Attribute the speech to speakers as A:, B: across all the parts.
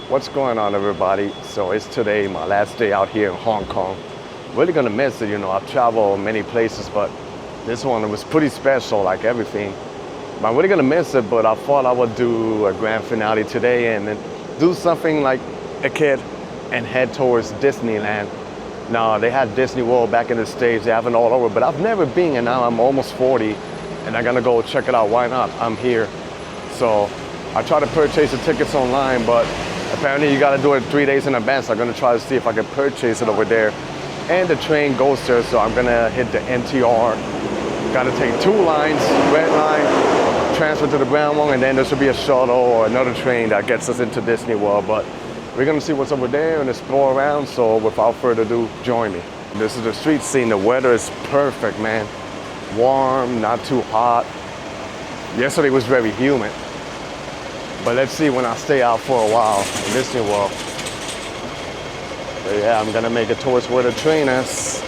A: What's going on, everybody? So it's today my last day out here in Hong Kong. Really gonna miss it, you know. I've traveled many places, but this one was pretty special, like everything. I'm really gonna miss it, but I thought I would do a grand finale today and then do something like a kid and head towards Disneyland. Now, they had Disney World back in the States, they have it all over, but I've never been, and now I'm almost 40, and I'm gonna go check it out. Why not? I'm here. So I tried to purchase the tickets online, but apparently you gotta do it 3 days in advance. I'm gonna try to see if I can purchase it over there. And the train goes there, so I'm gonna hit the NTR. Gotta take 2 lines, red line, transfer to the brown one, and then there should be a shuttle or another train that gets us into Disney World. But we're gonna see what's over there and explore around, so without further ado, join me. This is the street scene. The weather is perfect, man. Warm, not too hot. Yesterday was very humid. But let's see when I stay out for a while in Disney World. But yeah, I'm gonna make it towards where the train is.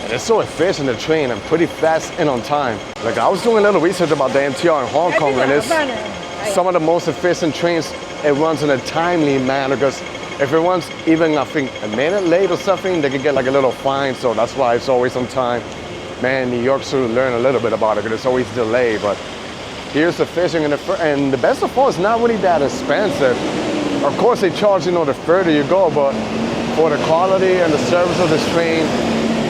A: And it's so efficient, the train, and pretty fast and on time. Like, I was doing a little research about the MTR in Hong Kong, and it's some of the most efficient trains. It runs in a timely manner, because if it runs even, I think, a minute late or something, they could get like a little fine, so that's why it's always on time. Man, New York should learn a little bit about it, because it's always delayed, but here's the fishing, and the best of all, it's not really that expensive. Of course, they charge, you know, the further you go, but for the quality and the service of this train,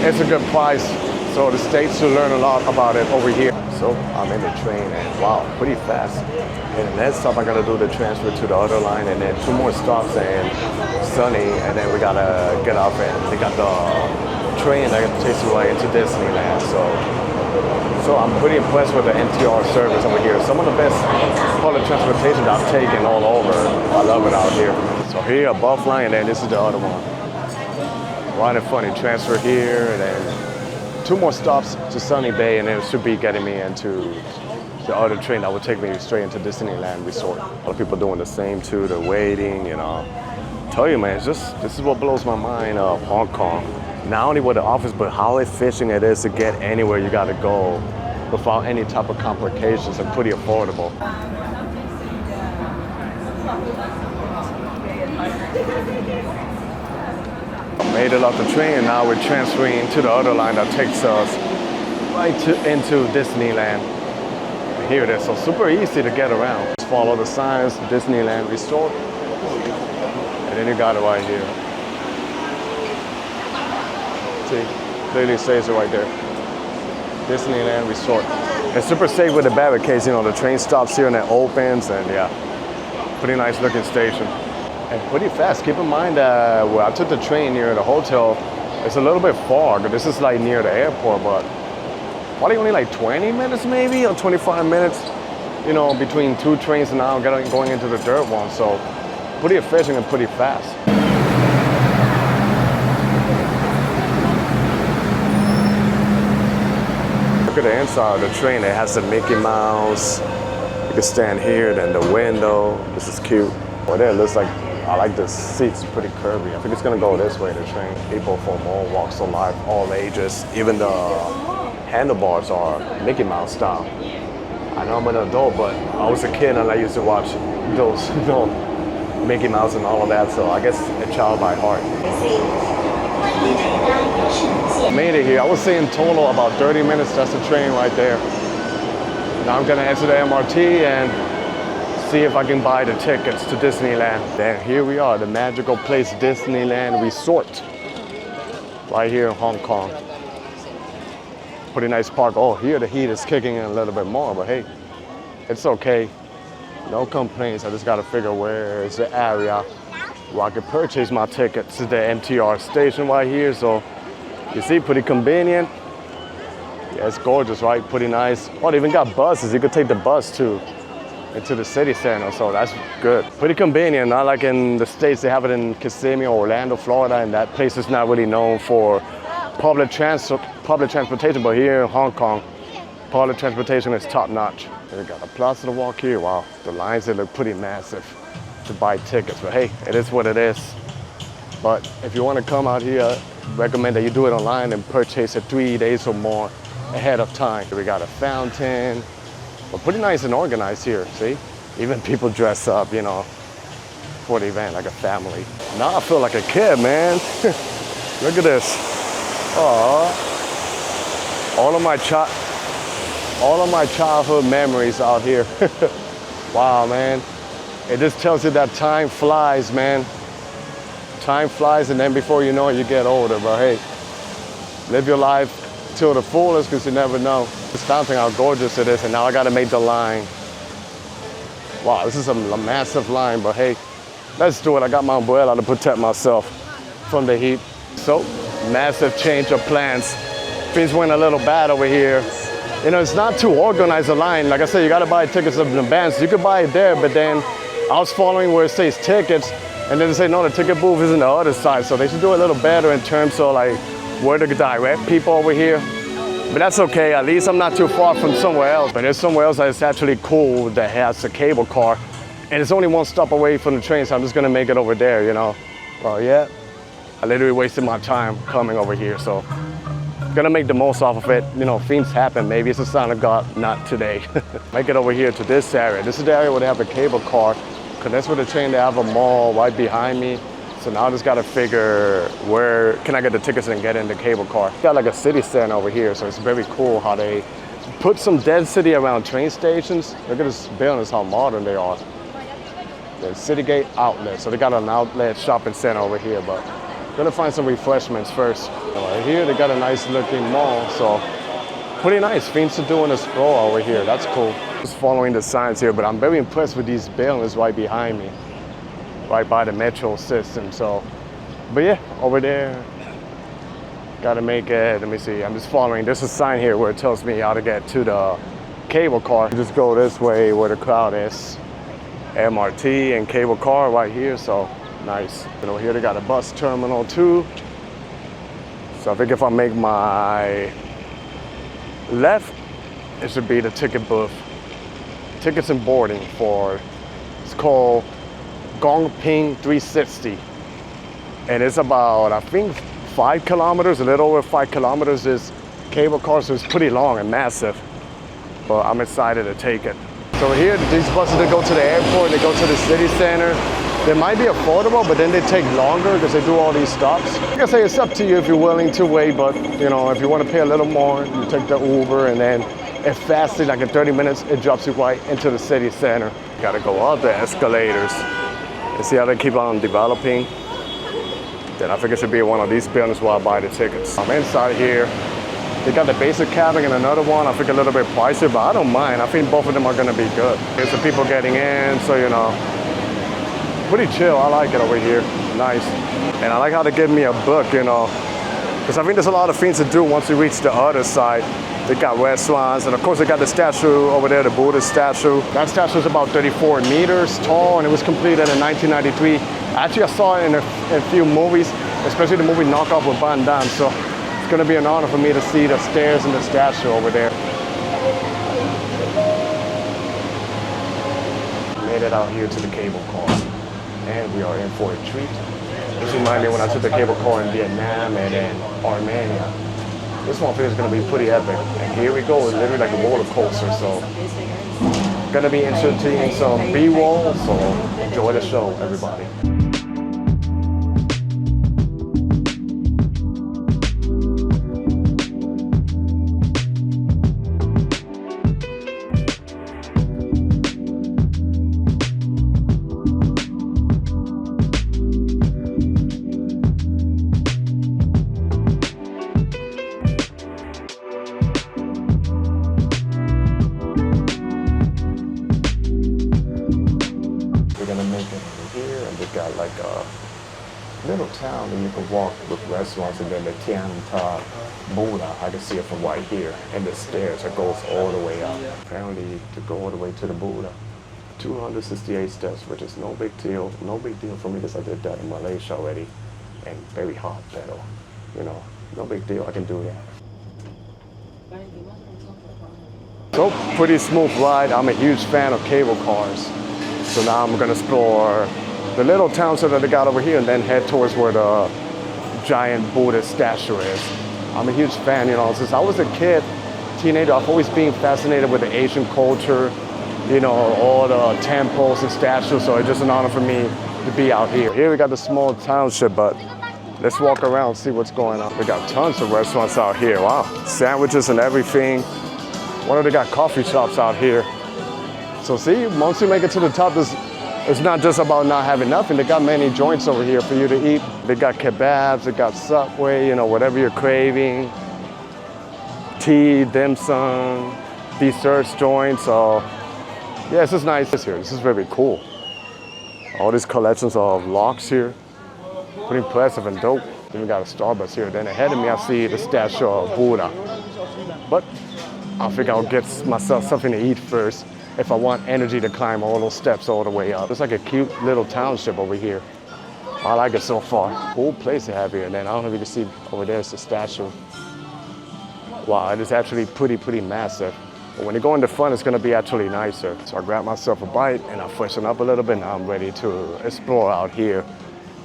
A: it's a good price. So the States should learn a lot about it over here. So I'm in the train, and wow, pretty fast. And the next stop, I gotta do the transfer to the other line, and then 2 more stops and Sunny, and then we gotta get off, and they got the train that takes you right into Disneyland. So I'm pretty impressed with the NTR service over here. Some of the best public transportation that I've taken all over. I love it out here. So here, above line, and then this is the other one. Right in front, you transfer here, and then 2 more stops to Sunny Bay, and then it should be getting me into the other train that would take me straight into Disneyland Resort. A lot of people doing the same too. They're waiting, you know. I tell you, man, this is what blows my mind of Hong Kong. Not only with the office, but how efficient it is to get anywhere you gotta go without any type of complications, and pretty affordable. Made it off the train, and now we're transferring to the other line that takes us right into Disneyland. And here it is, so super easy to get around. Just follow the signs, Disneyland Resort, and then you got it right here. See, clearly says it right there. Disneyland Resort. It's super safe with the barricades, you know, the train stops here and it opens, and yeah, pretty nice looking station. And pretty fast. Keep in mind that where I took the train near the hotel, it's a little bit far. This is like near the airport, but probably only like 20 minutes maybe, or 25 minutes, you know, between 2 trains and now going into the third one. So pretty efficient and pretty fast. Look at the inside of the train. It has the Mickey Mouse. You can stand here, then the window. This is cute. Well, there it looks like, I like the seats, pretty curvy. I think it's gonna go this way, the train. People from all walks of life, all ages. Even the handlebars are Mickey Mouse style. I know I'm an adult, but I was a kid and I used to watch those, you know, Mickey Mouse and all of that, so I guess a child by heart. Made it here. I would say in total about 30 minutes. That's the train right there. Now I'm gonna exit the MRT and see if I can buy the tickets to Disneyland. Then here we are, the magical place Disneyland Resort, right here in Hong Kong. Pretty nice park. Oh, here the heat is kicking in a little bit more, but hey, it's okay. No complaints. I just gotta figure where is the area where I can purchase my tickets to the MTR station right here. So you see, pretty convenient. Yeah, it's gorgeous, right? Pretty nice. Oh, they even got buses. You could take the bus too into the city center, so that's good. Pretty convenient, not like in the States. They have it in Kissimmee or Orlando, Florida, and that place is not really known for public transportation, but here in Hong Kong, public transportation is top notch. We got a plaza to walk here. Wow, the lines, they look pretty massive to buy tickets, but hey, it is what it is. But if you want to come out here, recommend that you do it online and purchase it 3 days or more ahead of time. We got a fountain, but pretty nice and organized here, see? Even people dress up, you know, for the event, like a family. Now I feel like a kid, man. Look at this. Aww. All of my childhood memories out here. Wow, man. It just tells you that time flies, man. Time flies, and then before you know it, you get older. But hey, live your life till the fullest, because you never know. It's stunning how gorgeous it is, and now I gotta make the line. Wow, this is a massive line, but hey, let's do it. I got my umbrella to protect myself from the heat. So, massive change of plans. Things went a little bad over here. You know, it's not too organized a line. Like I said, you gotta buy tickets in advance. You could buy it there, but then I was following where it says tickets, and then they say, no, the ticket booth is on the other side. So they should do a little better in terms of like where to direct people over here. But that's okay, at least I'm not too far from somewhere else. But there's somewhere else that's actually cool that has a cable car. And it's only one stop away from the train, so I'm just gonna make it over there, you know. Well, yeah, I literally wasted my time coming over here, so gonna make the most off of it. You know, things happen, maybe it's a sign of God, not today. Make it over here to this area. This is the area where they have a cable car, because that's where the train, they have a mall right behind me. So now I just gotta figure where can I get the tickets and get in the cable car. Got like a city center over here, so it's very cool how they put some density around train stations. Look at this building, how modern they are. The City Gate outlet, so they got an outlet shopping center over here, but gonna find some refreshments first. Right here they got a nice looking mall, so pretty nice. Things to do in a stroll over here, that's cool. Just following the signs here, but I'm very impressed with these buildings right behind me, right by the metro system. So, but yeah, over there, gotta make it, let me see, I'm just following. There's a sign here where it tells me how to get to the cable car. Just go this way where the crowd is. MRT and cable car right here, so nice. You know, here they got a bus terminal too. So I think if I make my left, it should be the ticket booth. Tickets and boarding for, it's called Ngong Ping 360. And it's about, I think, 5 kilometers, a little over 5 kilometers is cable car, so it's pretty long and massive. But I'm excited to take it. So here, these buses, they go to the airport, they go to the city center. They might be affordable, but then they take longer because they do all these stops. Like I say, it's up to you if you're willing to wait, but you know, if you want to pay a little more, you take the Uber, and then it fastly, like in 30 minutes, it drops you right into the city center. You gotta go up the escalators and see how they keep on developing. Then I think it should be one of these buildings where I buy the tickets. I'm inside here. They got the basic cabin and another one, I think a little bit pricey, but I don't mind. I think both of them are gonna be good. There's some people getting in, so you know, pretty chill. I like it over here, nice. And I like how they give me a book, you know, because I think there's a lot of things to do once you reach the other side. They got restaurants, and of course they got the statue over there, the Buddha statue. That statue is about 34 meters tall, and it was completed in 1993. Actually, I saw it in a few movies, especially the movie Knockoff with Van Damme, so it's gonna be an honor for me to see the stairs and the statue over there. Made it out here to the cable car, and we are in for a treat. This reminds me when I took the cable car in Vietnam and in Armenia. This one feels gonna be pretty epic. And here we go, it's literally like a roller coaster, so gonna be interesting, some B-roll, so enjoy the show, everybody. Little town, and you can walk with restaurants, and then the Tian Tan Buddha, I can see it from right here, and the stairs that goes all the way up. Apparently, to go all the way to the Buddha, 268 steps, which is no big deal for me because I did that in Malaysia already, and very hot pedal, you know, no big deal, I can do that. So, pretty smooth ride. I'm a huge fan of cable cars, so now I'm gonna explore the little town that they got over here and then head towards where the giant Buddha statue is. I'm a huge fan, you know, since I was a kid, teenager, I've always been fascinated with the Asian culture, you know, all the temples and statues, so it's just an honor for me to be out here. Here we got the small township, but let's walk around, see what's going on. We got tons of restaurants out here. Wow, sandwiches and everything. Wonder they got coffee shops out here. So see, once you make it to the top, it's not just about not having nothing. They got many joints over here for you to eat. They got kebabs, they got Subway, you know, whatever you're craving. Tea, dim sum, desserts joints. So yeah, this is nice here. This is very cool. All these collections of locks here. Pretty impressive and dope. Then we got a Starbucks here. Then ahead of me, I see the statue of Buddha. But I think I'll get myself something to eat first if I want energy to climb all those steps all the way up. It's like a cute little township over here. I like it so far. Cool place to have here. And then I don't know if you can see over there, it's the statue. Wow, it is actually pretty massive. But when you go in the front, it's gonna be actually nicer. So I grabbed myself a bite and I freshen up a little bit. Now I'm ready to explore out here.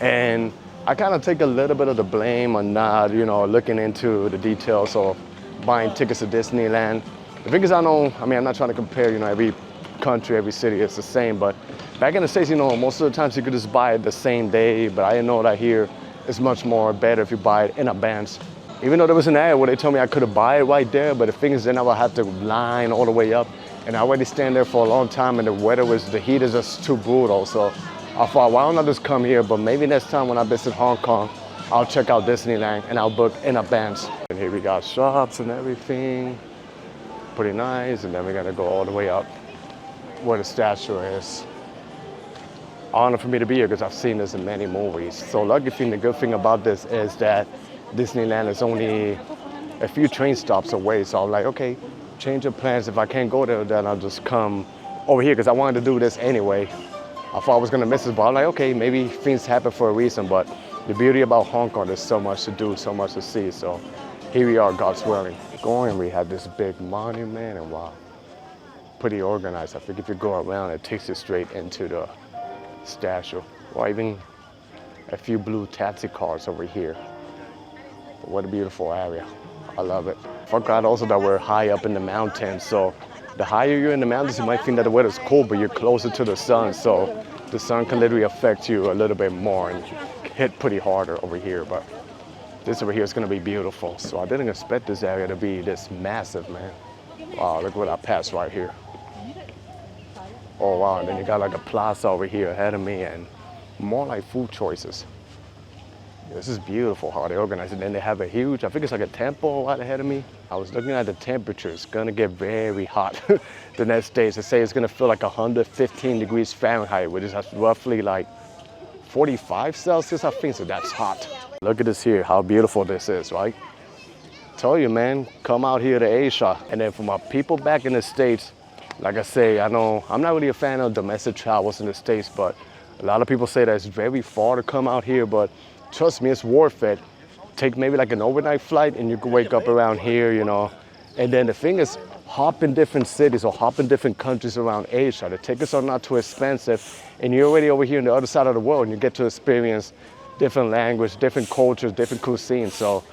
A: And I kind of take a little bit of the blame on not, you know, looking into the details of buying tickets to Disneyland. The thing is, I'm not trying to compare, you know, every country, every city is the same, but back in the States, you know, most of the times you could just buy it the same day, but I know that here it's much more better if you buy it in advance. Even though there was an area where they told me I could have buy it right there, but the thing is then I would have to line all the way up, and I already stand there for a long time, and the heat is just too brutal, so I thought, why don't I just come here, but maybe next time when I visit Hong Kong, I'll check out Disneyland and I'll book in advance. And here we got shops and everything. Pretty nice, and then we're gonna go all the way up where the statue is. Honor for me to be here because I've seen this in many movies. So lucky thing, the good thing about this is that Disneyland is only a few train stops away. So I'm like, okay, change of plans. If I can't go there, then I'll just come over here because I wanted to do this anyway. I thought I was gonna miss this, but I'm like, okay, maybe things happen for a reason, but the beauty about Hong Kong, there's so much to do, so much to see. So here we are, God's willing. Going, we have this big monument, and wow, pretty organized. I think if you go around, it takes you straight into the statue. Or even a few blue taxi cars over here. What a beautiful area. I love it. Forgot also that we're high up in the mountains, so the higher you're in the mountains, you might think that the weather's cold, but you're closer to the sun, so the sun can literally affect you a little bit more and hit pretty harder over here. But this over here is gonna be beautiful. So I didn't expect this area to be this massive, man. Wow, look what I passed right here. Oh wow, and then you got like a plaza over here ahead of me and more like food choices. This is beautiful how they organize it. And then they have a huge, I think it's like a temple right ahead of me. I was looking at the temperature. It's gonna get very hot the next day. They say it's gonna feel like 115 degrees Fahrenheit, which is roughly like 45 Celsius, I think, so that's hot. Look at this here, how beautiful this is, right? Tell you, man, come out here to Asia. And then for my people back in the States, like I say, I know I'm not really a fan of domestic travels in the States, but a lot of people say that it's very far to come out here, but trust me, it's worth it. Take maybe like an overnight flight and you can wake up around here, you know. And then the thing is, hop in different cities or hop in different countries around Asia. The tickets are not too expensive, and you're already over here on the other side of the world, and you get to experience different language, different cultures, different cuisines. So,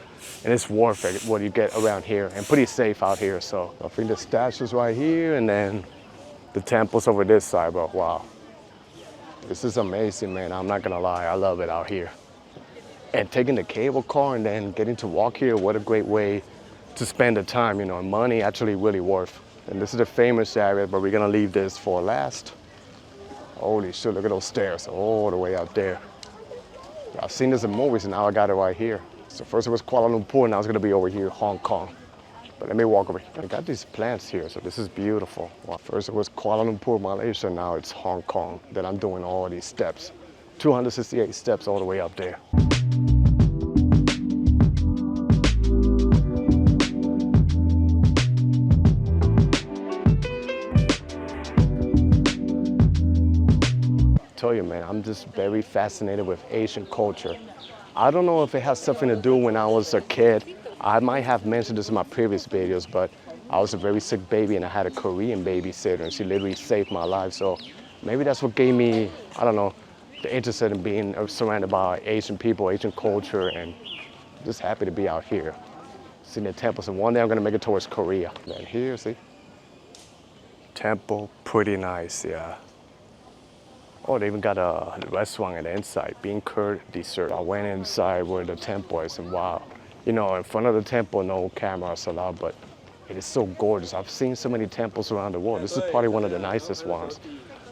A: and it's worth it what you get around here, and pretty safe out here. So I think the statues right here, and then the temples over this side. But wow, this is amazing, man. I'm not gonna lie, I love it out here. And taking the cable car and then getting to walk here, what a great way to spend the time, you know, money actually really worth. And this is the famous area, but we're gonna leave this for last. Holy shit, look at those stairs all the way out there. I've seen this in movies and now I got it right here. So first it was Kuala Lumpur, now it's gonna be over here, Hong Kong. But let me walk over here. I got these plants here, so this is beautiful. Well, first it was Kuala Lumpur, Malaysia, now it's Hong Kong. Then I'm doing all these steps. 268 steps all the way up there. Tell you, man, I'm just very fascinated with Asian culture. I don't know if it has something to do when I was a kid. I might have mentioned this in my previous videos, but I was a very sick baby and I had a Korean babysitter and she literally saved my life. So maybe that's what gave me, I don't know, the interest in being surrounded by Asian people, Asian culture, and just happy to be out here. Seeing the temples, and one day I'm gonna make it towards Korea. Then here, see? Temple, pretty nice, yeah. Oh, they even got a restaurant on the inside, bean curd dessert. I went inside where the temple is, and wow. You know, in front of the temple, no cameras allowed, but it is so gorgeous. I've seen so many temples around the world. This is probably one of the nicest ones.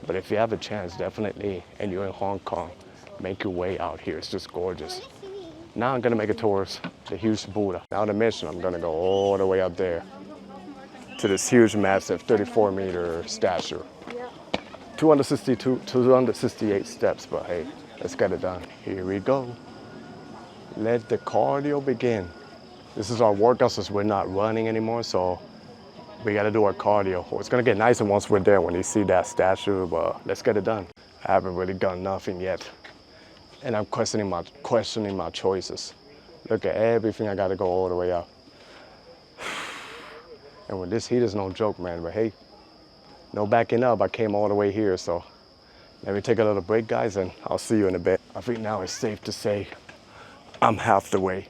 A: But if you have a chance, definitely, and you're in Hong Kong, make your way out here. It's just gorgeous. Now I'm gonna make it towards the huge Buddha. Now the mission, I'm gonna go all the way up there to this huge, massive 34-meter statue. 268 steps, but hey, let's get it done. Here we go. Let the cardio begin. This is our workout since we're not running anymore, so we gotta do our cardio. It's gonna get nicer once we're there when you see that statue, but let's get it done. I haven't really done nothing yet, and I'm questioning my choices. Look at everything I gotta go all the way up. And with this heat is no joke, man, but hey, no backing up. I came all the way here, so let me take a little break, guys, and I'll see you in a bit. I think now it's safe to say I'm half the way.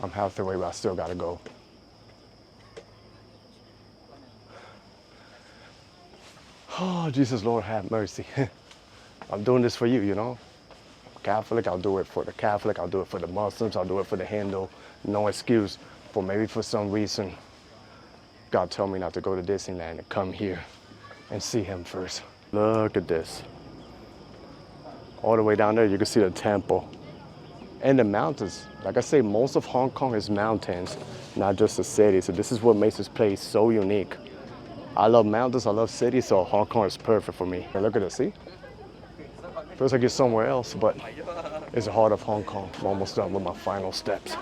A: I'm half the way, but I still gotta go. Oh, Jesus, Lord, have mercy. I'm doing this for you, you know? Catholic, I'll do it for the Catholic, I'll do it for the Muslims, I'll do it for the Hindu. No excuse for maybe for some reason God told me not to go to Disneyland and come here and see him first. Look at this. All the way down there, you can see the temple. And the mountains. Like I say, most of Hong Kong is mountains, not just a city. So this is what makes this place so unique. I love mountains, I love cities, so Hong Kong is perfect for me. And look at this, see? Feels like it's somewhere else, but it's the heart of Hong Kong. I'm almost done with my final steps.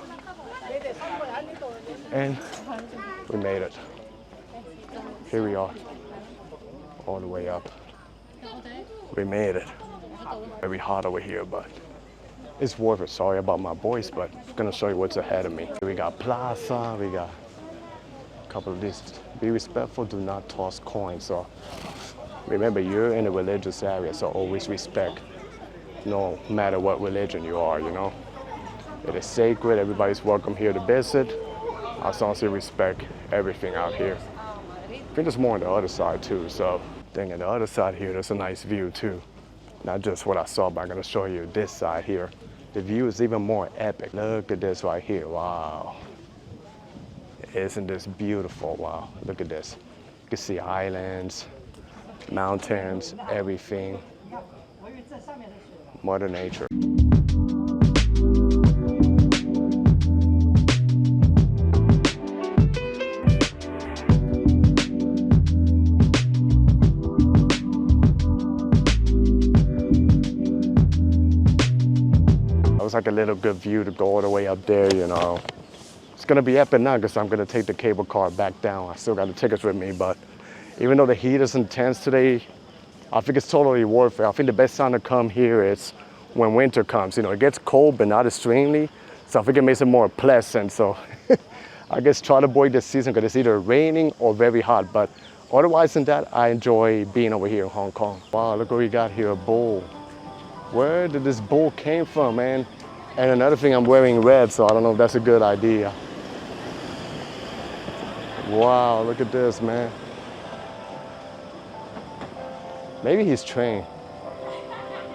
A: And we made it. Here we are, all the way up. We made it. Very hot over here, but it's worth it. Sorry about my voice, but I'm gonna show you what's ahead of me. We got plaza, we got a couple of these. Be respectful, do not toss coins. So remember, you're in a religious area, so always respect, no matter what religion you are, you know? It is sacred, everybody's welcome here to visit. I honestly respect everything out here. I think there's more on the other side too, so dang, on the other side here, there's a nice view too. Not just what I saw, but I'm gonna show you this side here. The view is even more epic. Look at this right here, wow. Isn't this beautiful, wow. Look at this. You can see islands, mountains, everything. Mother Nature. It was like a little good view to go all the way up there, you know. It's gonna be epic now because I'm gonna take the cable car back down. I still got the tickets with me, but even though the heat is intense today, I think it's totally worth it. I think the best time to come here is when winter comes. You know, it gets cold, but not extremely. So I think it makes it more pleasant. So I guess try to avoid this season because it's either raining or very hot. But otherwise than that, I enjoy being over here in Hong Kong. Wow, look what we got here, a bull. Where did this bull came from, man? And another thing, I'm wearing red, so I don't know if that's a good idea. Wow, look at this, man. Maybe he's trained.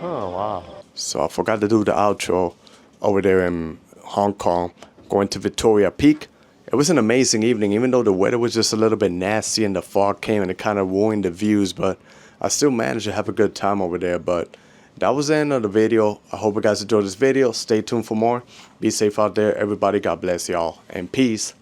A: Oh, wow. So I forgot to do the outro over there in Hong Kong, going to Victoria Peak. It was an amazing evening, even though the weather was just a little bit nasty and the fog came and it kind of ruined the views, but I still managed to have a good time over there. But that was the end of the video. I hope you guys enjoyed this video. Stay tuned for more. Be safe out there, everybody. God bless y'all, and peace.